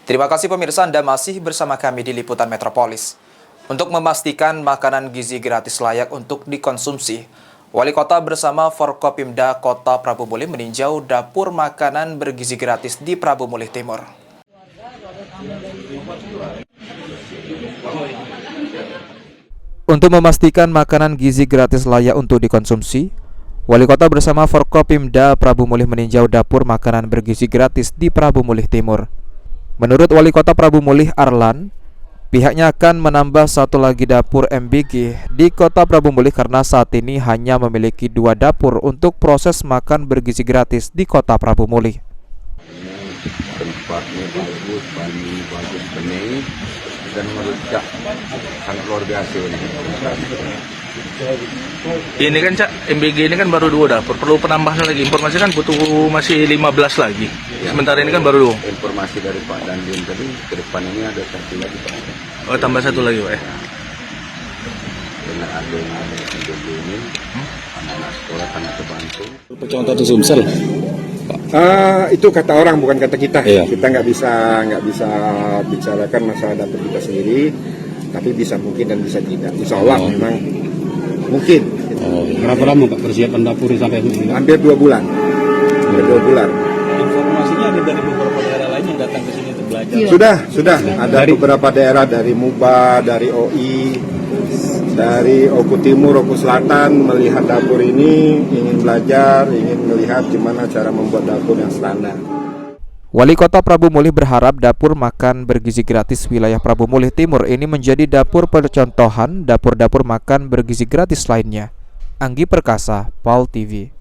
Terima kasih pemirsa, Anda masih bersama kami di Liputan Metropolis. Untuk memastikan makanan gizi gratis layak untuk dikonsumsi, Wali Kota bersama Forkopimda Kota Prabu Mulih meninjau dapur makanan bergizi gratis di Prabu Mulih Timur. Untuk memastikan makanan gizi gratis layak untuk dikonsumsi, Wali Kota bersama Forkopimda Prabu Mulih meninjau dapur makanan bergizi gratis di Prabu Mulih Timur. Menurut Wali Kota Prabu Mulih Arlan, pihaknya akan menambah satu lagi dapur MBG di Kota Prabu Mulih karena saat ini hanya memiliki 2 dapur untuk proses makan bergizi gratis di Kota Prabu Mulih. Tempatnya bagus, paling bagus benih dan meledak sangat luar biasa ini. Ini kan Cak, MBG ini kan baru 2 dapur, perlu penambahan lagi. Informasi kan butuh masih 15 lagi. Ya. Sementara ini kan baru 2. Informasi dari Pak Dandim tadi, ke depan ini ada satu lagi Pak. Oh, tambah satu lagi Pak ya? Dengan adanya MBG ini, anak-anak sekolah sangat terbantu. Contoh di Sumsel. Itu kata orang, bukan kata kita. Iya. Kita nggak bisa bicarakan masalah dapur kita sendiri, tapi bisa mungkin dan bisa tidak. Insya Allah memang mungkin. Berapa lama Pak persiapan dapur sampai ini? Hampir 2 bulan. Hampir 2 bulan. Informasinya ada dari beberapa daerah lain yang datang ke sini untuk belajar. Sudah. Ada beberapa daerah dari Muba, dari OI, dari Oku Timur, Oku Selatan melihat dapur ini, ingin belajar, ingin melihat gimana cara membuat dapur yang standar. Wali Kota Prabu Mulih berharap dapur makan bergizi gratis wilayah Prabu Mulih Timur ini menjadi dapur percontohan dapur-dapur makan bergizi gratis lainnya. Anggi Perkasa, PAL TV.